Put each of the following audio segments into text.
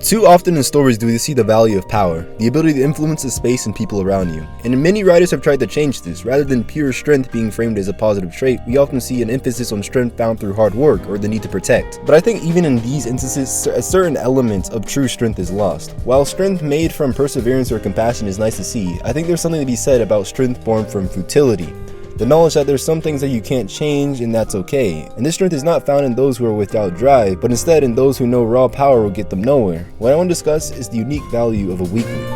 Too often in stories do we see the value of power, the ability to influence the space and people around you. And many writers have tried to change this. Rather than pure strength being framed as a positive trait, we often see an emphasis on strength found through hard work or the need to protect. But I think even in these instances, a certain element of true strength is lost. While strength made from perseverance or compassion is nice to see, I think there's something to be said about strength born from futility. The knowledge that there's some things that you can't change and that's okay. And this strength is not found in those who are without drive, but instead in those who know raw power will get them nowhere. What I want to discuss is the unique value of a weakling.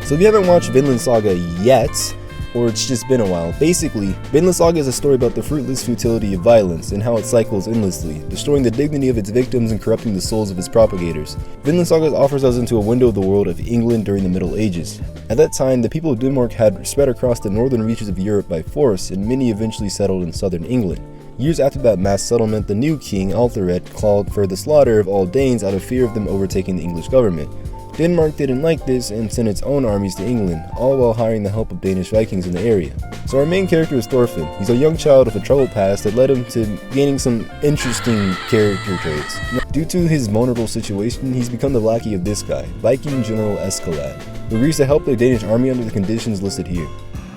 So if you haven't watched Vinland Saga yet, or it's just been a while, basically, Vinland Saga is a story about the fruitless futility of violence and how it cycles endlessly, destroying the dignity of its victims and corrupting the souls of its propagators. Vinland Saga offers us into a window of the world of England during the Middle Ages. At that time, the people of Denmark had spread across the northern reaches of Europe by force, and many eventually settled in southern England. Years after that mass settlement, the new king, Ethelred, called for the slaughter of all Danes out of fear of them overtaking the English government. Denmark didn't like this and sent its own armies to England, all while hiring the help of Danish Vikings in the area. So our main character is Thorfinn. He's a young child with a troubled past that led him to gaining some interesting character traits. Due to his vulnerable situation, he's become the lackey of this guy, Viking General Escalad, who agrees to help the Danish army under the conditions listed here.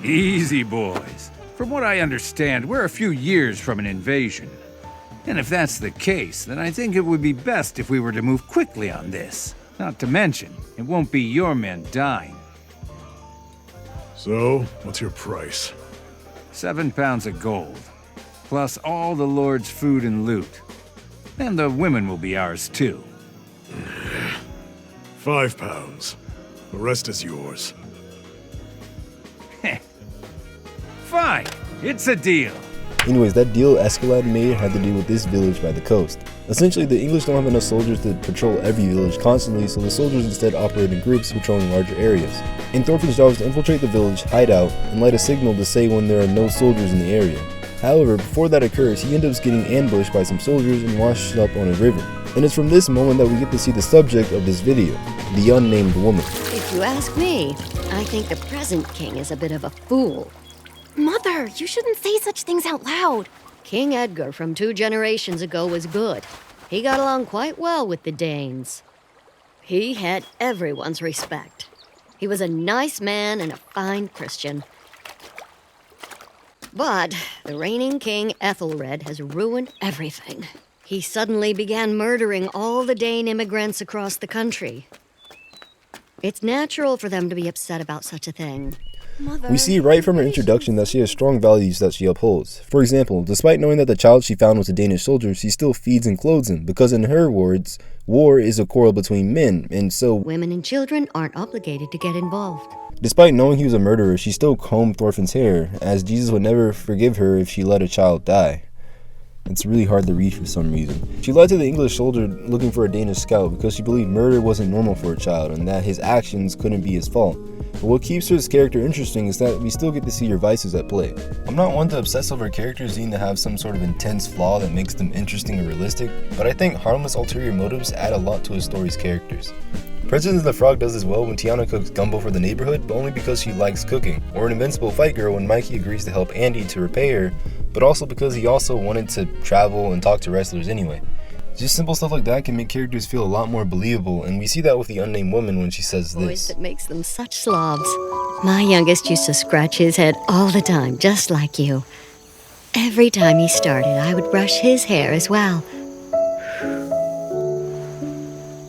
Easy, boys. From what I understand, we're a few years from an invasion. And if that's the case, then I think it would be best if we were to move quickly on this. Not to mention, it won't be your men dying. So, what's your price? 7 pounds of gold, plus all the Lord's food and loot. And the women will be ours too. 5 pounds. The rest is yours. Fine, it's a deal. Anyways, that deal Escalad made had to do with this village by the coast. Essentially, the English don't have enough soldiers to patrol every village constantly, so the soldiers instead operate in groups patrolling larger areas. And Thorfinn's job is to infiltrate the village, hide out, and light a signal to say when there are no soldiers in the area. However, before that occurs, he ends up getting ambushed by some soldiers and washed up on a river. And it's from this moment that we get to see the subject of this video, the unnamed woman. If you ask me, I think the present king is a bit of a fool. Mother, you shouldn't say such things out loud. King Edgar from 2 generations ago was good. He got along quite well with the Danes. He had everyone's respect. He was a nice man and a fine Christian. But the reigning king Ethelred has ruined everything. He suddenly began murdering all the Dane immigrants across the country. It's natural for them to be upset about such a thing. We see right from her introduction that she has strong values that she upholds. For example, despite knowing that the child she found was a Danish soldier, she still feeds and clothes him, because in her words, war is a quarrel between men, and so women and children aren't obligated to get involved. Despite knowing he was a murderer, she still combed Thorfinn's hair, as Jesus would never forgive her if she let a child die. It's really hard to read for some reason. She lied to the English soldier looking for a Danish scout because she believed murder wasn't normal for a child and that his actions couldn't be his fault. But what keeps her character interesting is that we still get to see her vices at play. I'm not one to obsess over characters needing to have some sort of intense flaw that makes them interesting or realistic, but I think harmless ulterior motives add a lot to a story's characters. Princess the Frog does as well when Tiana cooks gumbo for the neighborhood, but only because she likes cooking, or an invincible fight girl when Mikey agrees to help Andy to repay her, but also because he also wanted to travel and talk to wrestlers anyway. Just simple stuff like that can make characters feel a lot more believable, and we see that with the unnamed woman when she says this. Voice that makes them such slobs. My youngest used to scratch his head all the time, just like you. Every time he started, I would brush his hair as well.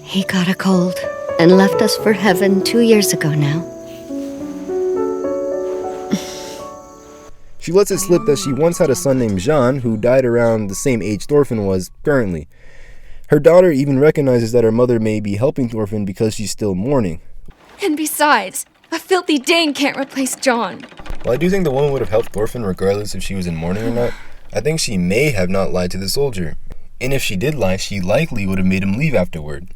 He caught a cold and left us for heaven 2 years ago now. She lets it slip that she once had a son named Jean who died around the same age Thorfinn was currently. Her daughter even recognizes that her mother may be helping Thorfinn because she's still mourning. And besides, a filthy Dane can't replace John. While I do think the woman would have helped Thorfinn regardless if she was in mourning or not, I think she may have not lied to the soldier. And if she did lie, she likely would have made him leave afterward.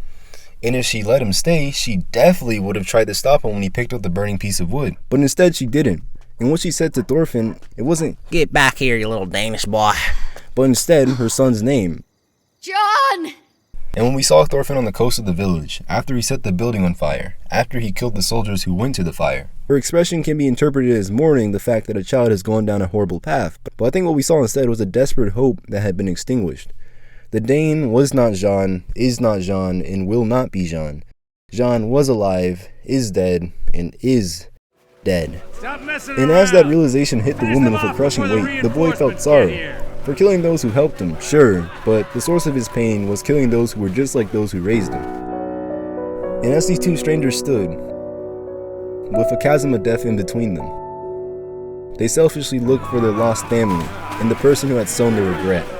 And if she let him stay, she definitely would have tried to stop him when he picked up the burning piece of wood. But instead she didn't. And what she said to Thorfinn, it wasn't, "Get back here, you little Danish boy," but instead her son's name. John! And when we saw Thorfinn on the coast of the village, after he set the building on fire, after he killed the soldiers who went to the fire, her expression can be interpreted as mourning the fact that a child has gone down a horrible path. But I think what we saw instead was a desperate hope that had been extinguished. The Dane was not Jean, is not Jean, and will not be Jean. Jean was alive, is dead, and is dead. And as that realization hit the woman with a crushing weight, the boy felt sorrow. For killing those who helped him, sure, but the source of his pain was killing those who were just like those who raised him. And as these two strangers stood, with a chasm of death in between them, they selfishly looked for their lost family and the person who had sown their regret.